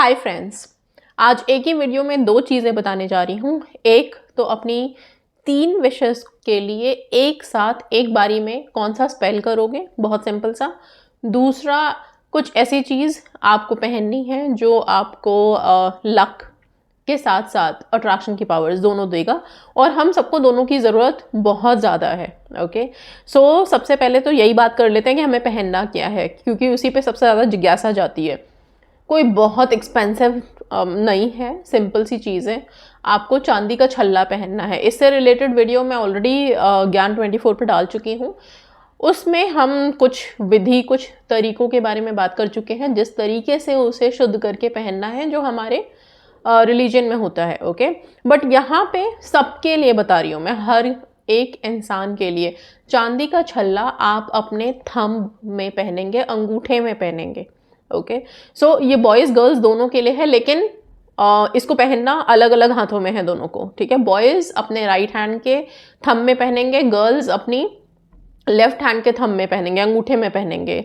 Hi friends, आज एक ही video में दो चीज़ें बताने जा रही हूँ। एक तो अपनी 3 विशेस के लिए एक साथ एक बारी में कौन सा स्पेल करोगे, बहुत सिंपल सा। दूसरा, कुछ ऐसी चीज़ आपको पहननी है जो आपको लक के साथ साथ अट्रैक्शन की पावर्स दोनों देगा, और हम सबको दोनों की ज़रूरत बहुत ज़्यादा है। ओके, सो सबसे पहले तो यही बात कर लेते हैं कि हमें पहनना क्या है, क्योंकि उसी पे सबसे ज़्यादा जिज्ञासा जाती है। कोई बहुत एक्सपेंसिव नहीं है, सिंपल सी चीज़ है। आपको चांदी का छल्ला पहनना है। इससे रिलेटेड वीडियो मैं ऑलरेडी ज्ञान 24 पे डाल चुकी हूँ। उसमें हम कुछ विधि, कुछ तरीकों के बारे में बात कर चुके हैं, जिस तरीके से उसे शुद्ध करके पहनना है जो हमारे रिलीजन में होता है। ओके, बट यहाँ पे सबके लिए बता रही हूँ मैं, हर एक इंसान के लिए। चांदी का छल्ला आप अपने थंब में पहनेंगे, अंगूठे में पहनेंगे। ओके, सो ये बॉयज़ गर्ल्स दोनों के लिए है, लेकिन इसको पहनना अलग अलग हाथों में है दोनों को। ठीक है, बॉयज़ अपने राइट हैंड के थंब में पहनेंगे, गर्ल्स अपनी लेफ्ट हैंड के थंब में पहनेंगे, अंगूठे में पहनेंगे।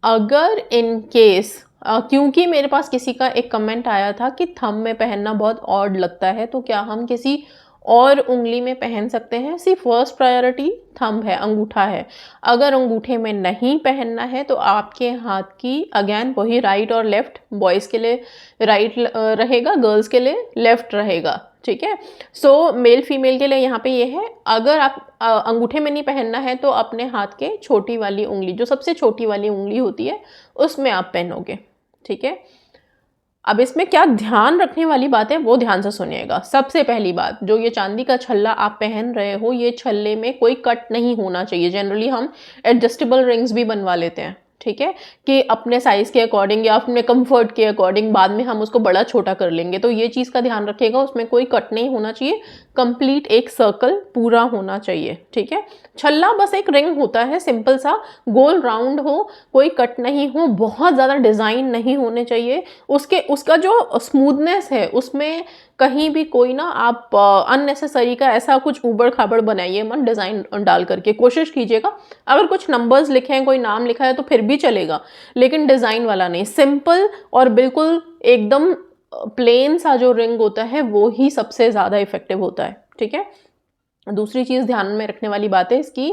अगर इन केस क्योंकि मेरे पास किसी का एक कमेंट आया था कि थंब में पहनना बहुत ऑड लगता है, तो क्या हम किसी और उंगली में पहन सकते हैं? सिर्फ फर्स्ट प्रायोरिटी थंब है, अंगूठा है। अगर अंगूठे में नहीं पहनना है तो आपके हाथ की अगेन वही राइट और लेफ्ट, बॉयज़ के लिए राइट रहेगा, गर्ल्स के लिए लेफ्ट रहेगा। ठीक है, सो मेल फीमेल के लिए यहाँ पे ये है। अगर आप अंगूठे में नहीं पहनना है तो अपने हाथ के छोटी वाली उंगली, जो सबसे छोटी वाली उंगली होती है, उसमें आप पहनोगे। ठीक है, अब इसमें क्या ध्यान रखने वाली बात है वो ध्यान से सुनिएगा। सबसे पहली बात, जो ये चांदी का छल्ला आप पहन रहे हो, ये छल्ले में कोई कट नहीं होना चाहिए। जनरली हम एडजस्टेबल रिंग्स भी बनवा लेते हैं, ठीक है, कि अपने साइज़ के अकॉर्डिंग या अपने कंफर्ट के अकॉर्डिंग बाद में हम उसको बड़ा छोटा कर लेंगे। तो ये चीज़ का ध्यान रखिएगा, उसमें कोई कट नहीं होना चाहिए, कंप्लीट एक सर्कल पूरा होना चाहिए। ठीक है, छल्ला बस एक रिंग होता है, सिंपल सा, गोल राउंड हो, कोई कट नहीं हो, बहुत ज़्यादा डिज़ाइन नहीं होने चाहिए। उसका जो स्मूथनेस है, उसमें कहीं भी कोई ना आप अननेसेसरी का ऐसा कुछ ऊबड़ खाबड़ बनाइए मत, डिज़ाइन डाल करके कोशिश कीजिएगा। अगर कुछ नंबर्स लिखे हैं, कोई नाम लिखा है तो फिर भी चलेगा, लेकिन डिज़ाइन वाला नहीं। सिंपल और बिल्कुल एकदम प्लेन सा जो रिंग होता है वो ही सबसे ज़्यादा इफेक्टिव होता है। ठीक है, दूसरी चीज़ ध्यान में रखने वाली बात है इसकी,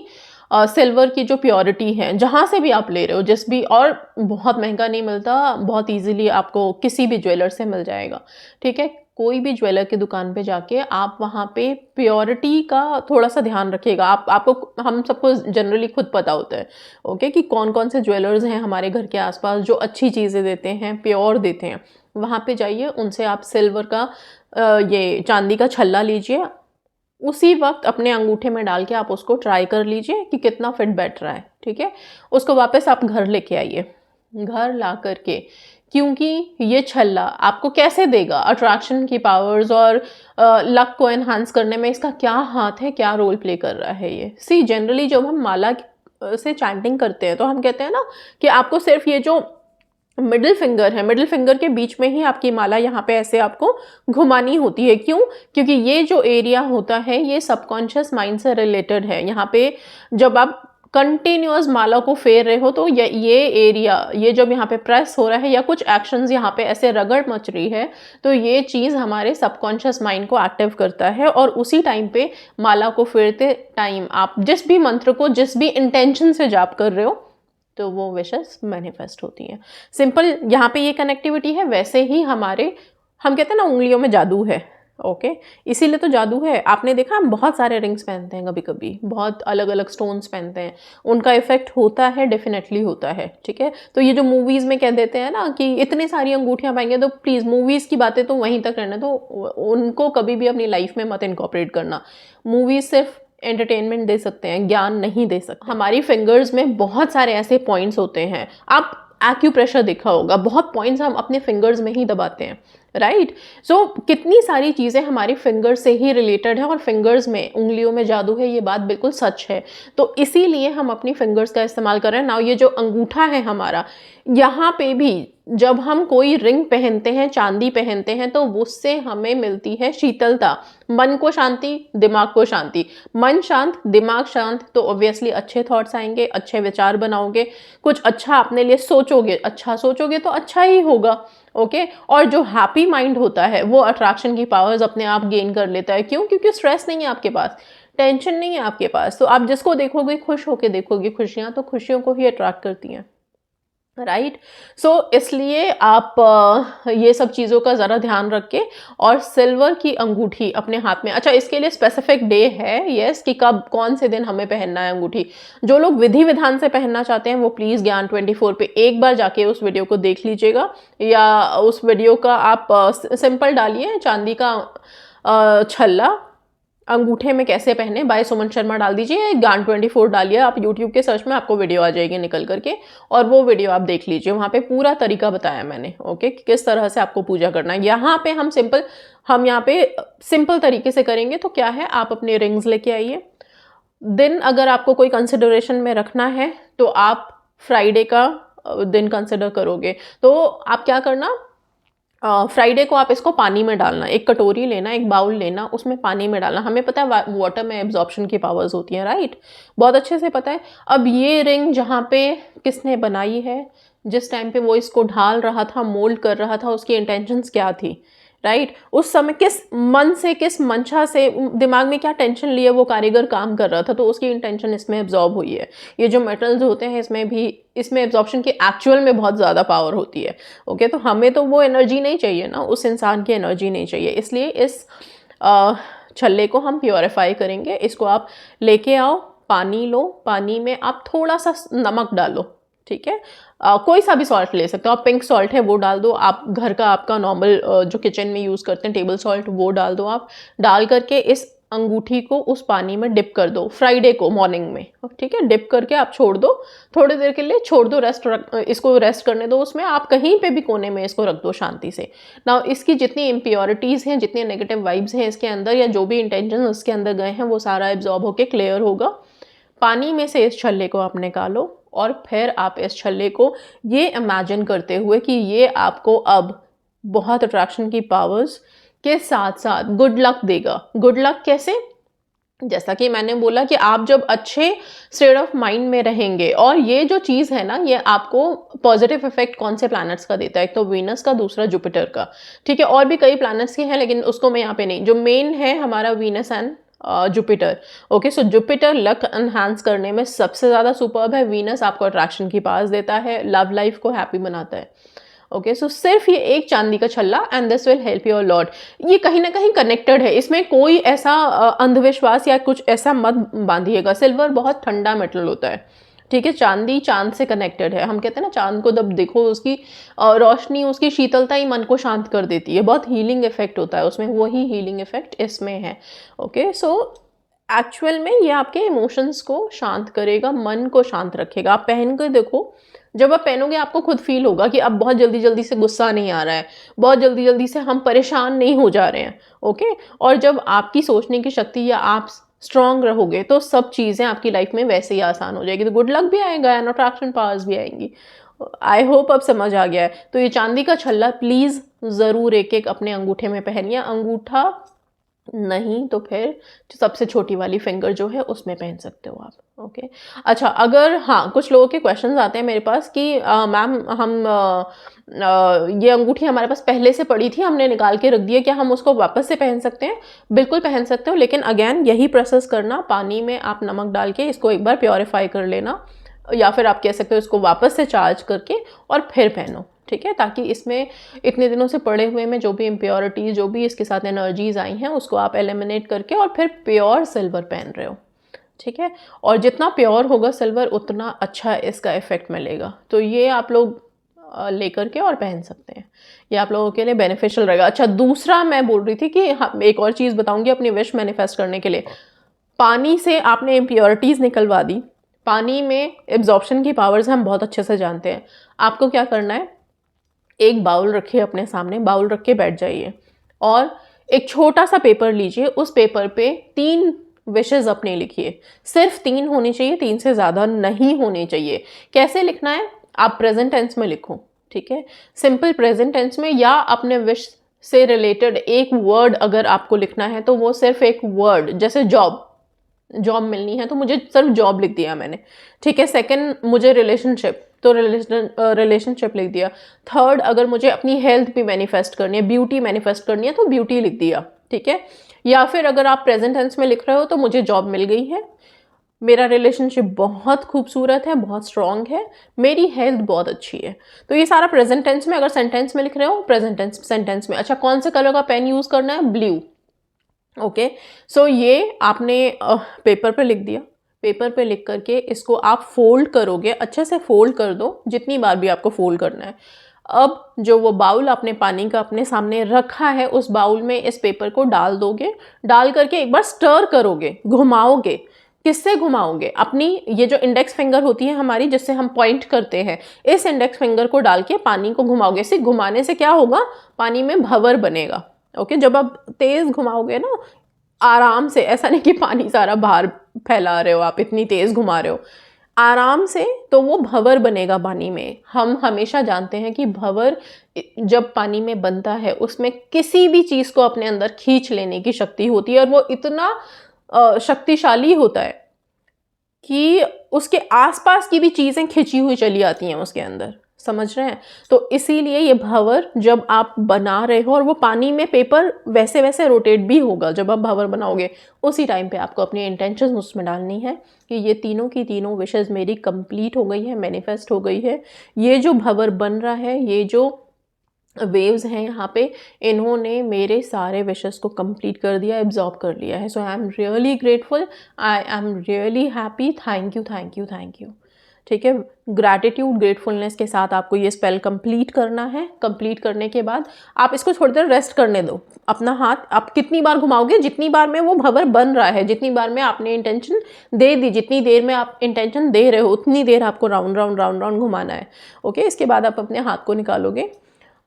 सिल्वर की जो प्योरिटी है, जहाँ से भी आप ले रहे हो, जिस भी, और बहुत महंगा नहीं मिलता, बहुत इजीली आपको किसी भी ज्वेलर से मिल जाएगा। ठीक है, कोई भी ज्वेलर की दुकान पे जाके आप वहाँ पे प्योरिटी का थोड़ा सा ध्यान रखिएगा। आपको, हम सबको जनरली खुद पता होता है, ओके, कि कौन कौन से ज्वेलर्स हैं हमारे घर के आसपास जो अच्छी चीज़ें देते हैं, प्योर देते हैं। वहाँ पे जाइए, उनसे आप सिल्वर का ये चांदी का छल्ला लीजिए, उसी वक्त अपने अंगूठे में डाल के आप उसको ट्राई कर लीजिए कि कितना फिट बैठ रहा है। ठीक है, उसको वापस आप घर लेके आइए, घर ला करके, क्योंकि ये छल्ला आपको कैसे देगा अट्रैक्शन की पावर्स और लक को एनहांस करने में, इसका क्या हाथ है, क्या रोल प्ले कर रहा है ये। सी, जनरली जब हम माला से चैंटिंग करते हैं तो हम कहते हैं ना कि आपको सिर्फ ये जो मिडिल फिंगर है, मिडिल फिंगर के बीच में ही आपकी माला यहाँ पे ऐसे आपको घुमानी होती है। क्यों? क्योंकि ये जो एरिया होता है ये सबकॉन्शियस माइंड से रिलेटेड है। यहाँ पे जब आप कंटिन्यूअस माला को फेर रहे हो तो ये एरिया, ये जब यहाँ पे प्रेस हो रहा है या कुछ एक्शंस यहाँ पे ऐसे रगड़ मच रही है, तो ये चीज़ हमारे सबकॉन्शियस माइंड को एक्टिव करता है, और उसी टाइम पे माला को फेरते टाइम आप जिस भी मंत्र को, जिस भी इंटेंशन से जाप कर रहे हो, तो वो विशेस मैनिफेस्ट होती हैं। सिंपल यहाँ पे ये कनेक्टिविटी है। वैसे ही हमारे, हम कहते हैं ना उंगलियों में जादू है, ओके, इसीलिए तो जादू है। आपने देखा, हम बहुत सारे रिंग्स पहनते हैं, कभी कभी बहुत अलग अलग स्टोन्स पहनते हैं, उनका इफेक्ट होता है, डेफिनेटली होता है। ठीक है, तो ये जो मूवीज़ में कह देते हैं ना कि इतनी सारी अंगूठियाँ पाएंगे, तो प्लीज़ मूवीज़ की बातें तो वहीं तक रहने दो, उनको कभी भी अपनी लाइफ में मत इनकॉर्पोरेट करना। मूवीज़ सिर्फ एंटरटेनमेंट दे सकते हैं, ज्ञान नहीं दे सकते। हमारी फिंगर्स में बहुत सारे ऐसे पॉइंट्स होते हैं, आप एक्यूप्रेशर देखा होगा, बहुत पॉइंट्स हम अपने फिंगर्स में ही दबाते हैं, राइट। सो कितनी सारी चीज़ें हमारी फिंगर से ही रिलेटेड है, और फिंगर्स में, उंगलियों में जादू है, ये बात बिल्कुल सच है। तो इसीलिए हम अपनी फिंगर्स का इस्तेमाल कर रहे हैं। नाउ ये जो अंगूठा है हमारा, यहाँ पे भी जब हम कोई रिंग पहनते हैं, चांदी पहनते हैं, तो उससे हमें मिलती है शीतलता, मन को शांति, दिमाग को शांति। मन शांत, दिमाग शांत, तो ऑब्वियसली अच्छे थॉट्स आएंगे, अच्छे विचार बनाओगे, कुछ अच्छा अपने लिए सोचोगे, अच्छा सोचोगे तो अच्छा ही होगा। ओके और जो हैप्पी माइंड होता है वो अट्रैक्शन की पावर्स अपने आप गेन कर लेता है। क्यों? क्योंकि स्ट्रेस नहीं है आपके पास, टेंशन नहीं है आपके पास, तो आप जिसको देखोगे खुश होके देखोगे खुशियां, तो खुशियों को ही अट्रैक्ट करती हैं, राइट। सो इसलिए आप ये सब चीज़ों का ज़रा ध्यान रख के, और सिल्वर की अंगूठी अपने हाथ में, अच्छा इसके लिए स्पेसिफिक डे है, यस, कि कब कौन से दिन हमें पहनना है अंगूठी। जो लोग विधि विधान से पहनना चाहते हैं वो प्लीज़ ज्ञान 24 पे एक बार जाके उस वीडियो को देख लीजिएगा, या उस वीडियो का आप सिंपल डालिए चांदी का छल्ला अंगूठे में कैसे पहने बाय सुमन शर्मा डाल दीजिए, ज्ञान 24 डालिए आप यूट्यूब के सर्च में, आपको वीडियो आ जाएगी निकल करके, और वो वीडियो आप देख लीजिए, वहाँ पे पूरा तरीका बताया मैंने, ओके, कि किस तरह से आपको पूजा करना है। यहाँ पे हम यहाँ पे सिंपल तरीके से करेंगे। तो क्या है, आप अपने रिंग्स लेके आइए। दिन अगर आपको कोई कंसिडरेशन में रखना है तो आप फ्राइडे का दिन कंसिडर करोगे, तो आप क्या करना, फ्राइडे को आप इसको पानी में डालना, एक कटोरी लेना, एक बाउल लेना, उसमें पानी में डालना। हमें पता है वाटर में एब्जॉर्प्शन की पावर्स होती हैं, राइट, बहुत अच्छे से पता है। अब ये रिंग जहाँ पे किसने बनाई है, जिस टाइम पे वो इसको ढाल रहा था, मोल्ड कर रहा था, उसकी इंटेंशंस क्या थी, राइट, उस समय किस मन से, किस मंशा से, दिमाग में क्या टेंशन लिए वो कारीगर काम कर रहा था, तो उसकी इंटेंशन इसमें एब्जॉर्ब हुई है। ये जो मेटल्स होते हैं इसमें एब्जॉर्प्शन की एक्चुअल में बहुत ज़्यादा पावर होती है, ओके। तो हमें तो वो एनर्जी नहीं चाहिए ना, उस इंसान की एनर्जी नहीं चाहिए, इसलिए इस छल्ले को हम प्योरीफाई करेंगे। इसको आप लेके आओ, पानी लो, पानी में आप थोड़ा सा नमक डालो, ठीक है, कोई सा भी सॉल्ट ले सकते हो आप, पिंक सॉल्ट है वो डाल दो, आप घर का आपका नॉर्मल जो किचन में यूज़ करते हैं टेबल सॉल्ट वो डाल दो। आप डाल करके इस अंगूठी को उस पानी में डिप कर दो फ्राइडे को मॉर्निंग में, ठीक है, डिप करके आप छोड़ दो, थोड़ी देर के लिए छोड़ दो, इसको रेस्ट करने दो उसमें, आप कहीं पे भी कोने में इसको रख दो शांति से ना। इसकी जितनी इम्प्योरिटीज़ हैं, जितनी नेगेटिव वाइब्स हैं इसके अंदर, या जो भी इंटेंशन उसके अंदर गए हैं, वो सारा एब्जॉर्ब होकर क्लियर होगा। पानी में से इस छल्ले को आप निकालो, और फिर आप इस छल्ले को ये इमेजिन करते हुए कि ये आपको अब बहुत अट्रैक्शन की पावर्स के साथ साथ गुड लक देगा। गुड लक कैसे? जैसा कि मैंने बोला कि आप जब अच्छे स्टेट ऑफ माइंड में रहेंगे, और ये जो चीज़ है ना, ये आपको पॉजिटिव इफेक्ट कौन से प्लैनेट्स का देता है, एक तो वीनस का, दूसरा जुपिटर का, ठीक है, और भी कई प्लैनेट्स के हैं लेकिन उसको मैं यहाँ पे नहीं, जो मेन है हमारा Venus and Jupiter, okay. So Jupiter luck enhance करने में सबसे ज़्यादा सुपर्ब है, वीनस आपको अट्रैक्शन की पावर्स देता है, लव लाइफ को हैप्पी बनाता है, ओके। सो सिर्फ ये एक चांदी का छल्ला, and this will help you a lot. ये कहीं ना कहीं कनेक्टेड है, इसमें कोई ऐसा अंधविश्वास या कुछ ऐसा मत बांधिएगा। सिल्वर बहुत ठंडा मेटल होता है, ठीक है, चांदी चांद से कनेक्टेड है। हम कहते हैं ना, चांद को जब देखो उसकी रोशनी, उसकी शीतलता ही मन को शांत कर देती है, बहुत हीलिंग इफेक्ट होता है उसमें, वही हीलिंग इफेक्ट इसमें है, ओके। सो एक्चुअल में ये आपके इमोशंस को शांत करेगा, मन को शांत रखेगा। आप पहन कर देखो, जब आप पहनोगे आपको खुद फील होगा कि अब बहुत जल्दी जल्दी से गुस्सा नहीं आ रहा है, बहुत जल्दी जल्दी से हम परेशान नहीं हो जा रहे हैं, ओके। और जब आपकी सोचने की शक्ति या आप स्ट्रांग रहोगे तो सब चीज़ें आपकी लाइफ में वैसे ही आसान हो जाएगी, तो गुड लक भी आएगा एंड अट्रैक्शन पावर्स भी आएंगी। आई होप अब समझ आ गया है। तो ये चांदी का छल्ला प्लीज़ ज़रूर एक एक अपने अंगूठे में पहनिए, अंगूठा नहीं तो फिर जो सबसे छोटी वाली फिंगर जो है उसमें पहन सकते हो आप, ओके। अच्छा, अगर हाँ, कुछ लोगों के क्वेश्चंस आते हैं मेरे पास कि मैम हम ये अंगूठी हमारे पास पहले से पड़ी थी, हमने निकाल के रख दी है, क्या हम उसको वापस से पहन सकते हैं? बिल्कुल पहन सकते हो, लेकिन अगेन यही प्रोसेस करना, पानी में आप नमक डाल के इसको एक बार प्योरीफाई कर लेना, या फिर आप कह सकते हो इसको वापस से चार्ज करके और फिर पहनो, ठीक है, ताकि इसमें इतने दिनों से पड़े हुए में जो भी इम्प्योरिटीज़, जो भी इसके साथ एनर्जीज आई हैं, उसको आप एलिमिनेट करके और फिर प्योर सिल्वर पहन रहे हो, ठीक है। और जितना प्योर होगा सिल्वर उतना अच्छा इसका इफेक्ट मिलेगा। तो ये आप लोग लेकर के और पहन सकते हैं, ये आप लोगों के लिए बेनिफिशियल रहेगा। अच्छा, दूसरा मैं बोल रही थी कि एक और चीज़ बताऊंगी अपनी विश मैनिफेस्ट करने के लिए। पानी से आपने इम्प्योरिटीज़ निकलवा दी, पानी में एब्जॉर्प्शन की पावर्स हम बहुत अच्छे से जानते हैं। आपको क्या करना है, एक बाउल रखिए अपने सामने, बाउल रख के बैठ जाइए और एक छोटा सा पेपर लीजिए, उस पेपर पे 3 विशेज़ अपने लिखिए। सिर्फ 3 होनी चाहिए, 3 से ज़्यादा नहीं होने चाहिए। कैसे लिखना है? आप प्रेजेंट टेंस में लिखो, ठीक है, सिंपल प्रेजेंट टेंस में, या अपने विश से रिलेटेड एक वर्ड अगर आपको लिखना है तो वो सिर्फ एक वर्ड, जैसे जॉब मिलनी है तो मुझे सिर्फ जॉब लिख दिया मैंने, ठीक है। सेकंड, मुझे रिलेशनशिप, तो रिलेशनशिप लिख दिया। थर्ड, अगर मुझे अपनी हेल्थ भी मैनिफेस्ट करनी है, ब्यूटी मैनिफेस्ट करनी है, तो ब्यूटी लिख दिया, ठीक है। या फिर अगर आप प्रेजेंट टेंस में लिख रहे हो तो मुझे जॉब मिल गई है, मेरा रिलेशनशिप बहुत खूबसूरत है, बहुत स्ट्रॉन्ग है, मेरी हेल्थ बहुत अच्छी है। तो ये सारा प्रेजेंट टेंस में। अगर सेंटेंस में लिख रहे हो, प्रेजेंट टेंस सेंटेंस में। अच्छा, कौन से कलर का पेन यूज़ करना है? ब्लू। ओके, सो ये आपने पेपर पे लिख दिया। पेपर पे लिख करके इसको आप फोल्ड करोगे, अच्छे से फोल्ड कर दो, जितनी बार भी आपको फोल्ड करना है। अब जो वो बाउल आपने पानी का अपने सामने रखा है, उस बाउल में इस पेपर को डाल दोगे। डाल करके एक बार स्टर करोगे, घुमाओगे। किससे घुमाओगे? अपनी ये जो इंडेक्स फिंगर होती है हमारी, जिससे हम पॉइंट करते हैं, इस इंडेक्स फिंगर को डाल के पानी को घुमाओगे। इसे घुमाने से क्या होगा? पानी में भंवर बनेगा। ओके, जब आप तेज घुमाओगे ना, आराम से, ऐसा नहीं कि पानी सारा बाहर फैला रहे हो आप, इतनी तेज घुमा रहे हो, आराम से, तो वो भंवर बनेगा पानी में। हम हमेशा जानते हैं कि भंवर जब पानी में बनता है उसमें किसी भी चीज़ को अपने अंदर खींच लेने की शक्ति होती है, और वो इतना शक्तिशाली होता है कि उसके आसपास की भी चीज़ें खिंची हुई चली आती हैं उसके अंदर। समझ रहे हैं? तो इसीलिए ये भंवर जब आप बना रहे हो, और वो पानी में पेपर वैसे वैसे रोटेट भी होगा जब आप भंवर बनाओगे, उसी टाइम पे आपको अपनी इंटेंशन उसमें डालनी है कि ये तीनों की तीनों विशेज़ मेरी कंप्लीट हो गई है, मैनिफेस्ट हो गई है। ये जो भंवर बन रहा है, ये जो वेव्स हैं यहाँ पे, इन्होंने मेरे सारे विशेस को कंप्लीट कर दिया, एब्जॉर्ब कर लिया है। So I am really grateful, I am really happy, thank you thank you thank you. ठीक है, ग्रैटिट्यूड, ग्रेटफुलनेस के साथ आपको ये स्पेल कंप्लीट करना है। कंप्लीट करने के बाद आप इसको थोड़ी देर रेस्ट करने दो। अपना हाथ आप कितनी बार घुमाओगे? जितनी बार में वो भंवर बन रहा है, जितनी बार में आपने इंटेंशन दे दी, जितनी देर में आप इंटेंशन दे रहे हो, उतनी देर आपको राउंड राउंड राउंड राउंड घुमाना है। ओके, इसके बाद आप अपने हाथ को निकालोगे,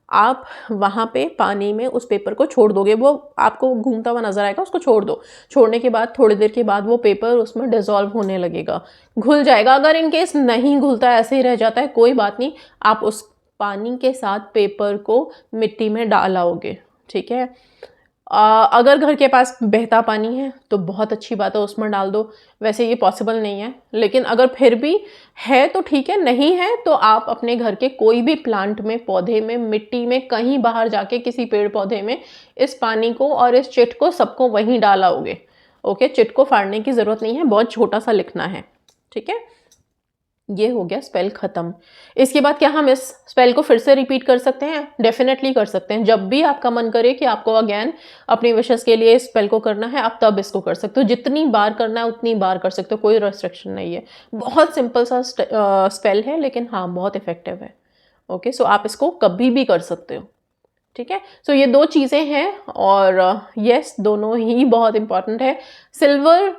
आप वहाँ पे पानी में उस पेपर को छोड़ दोगे। वो आपको घूमता हुआ नजर आएगा, उसको छोड़ दो। छोड़ने के बाद थोड़ी देर के बाद वो पेपर उसमें डिसॉल्व होने लगेगा, घुल जाएगा। अगर इन केस नहीं घुलता, ऐसे ही रह जाता है, कोई बात नहीं, आप उस पानी के साथ पेपर को मिट्टी में डालोगे। ठीक है, अगर घर के पास बहता पानी है तो बहुत अच्छी बात है, उसमें डाल दो। वैसे ये पॉसिबल नहीं है, लेकिन अगर फिर भी है तो ठीक है, नहीं है तो आप अपने घर के कोई भी प्लांट में, पौधे में, मिट्टी में, कहीं बाहर जाके किसी पेड़ पौधे में इस पानी को और इस चिट को सबको वहीं डालोगे। ओके, चिट को फाड़ने की ज़रूरत नहीं है, बहुत छोटा सा लिखना है। ठीक है, ये हो गया स्पेल ख़त्म। इसके बाद क्या हम इस स्पेल को फिर से रिपीट कर सकते हैं? डेफिनेटली कर सकते हैं। जब भी आपका मन करे कि आपको अगेन अपनी विशेस के लिए इस स्पेल को करना है, आप तब इसको कर सकते हो। जितनी बार करना है उतनी बार कर सकते हो, कोई रेस्ट्रिक्शन नहीं है। बहुत सिंपल सा स्पेल है, लेकिन हाँ बहुत इफेक्टिव है। ओके, सो आप इसको कभी भी कर सकते हो। ठीक है, सो ये दो चीज़ें हैं, और यस, दोनों ही बहुत इंपॉर्टेंट है। सिल्वर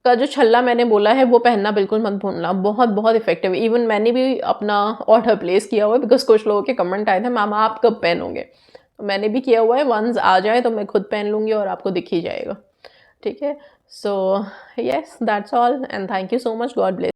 का जो छल्ला मैंने बोला है वो पहनना बिल्कुल मत भूलना, बहुत बहुत इफेक्टिव है। इवन मैंने भी अपना ऑर्डर प्लेस किया हुआ है, बिकॉज कुछ लोगों के कमेंट आए थे, मामा आप कब पहनोगे? तो मैंने भी किया हुआ है, वंस आ जाए तो मैं खुद पहन लूँगी और आपको दिख ही जाएगा। ठीक है, so yes, that's all, and thank you so much, God bless.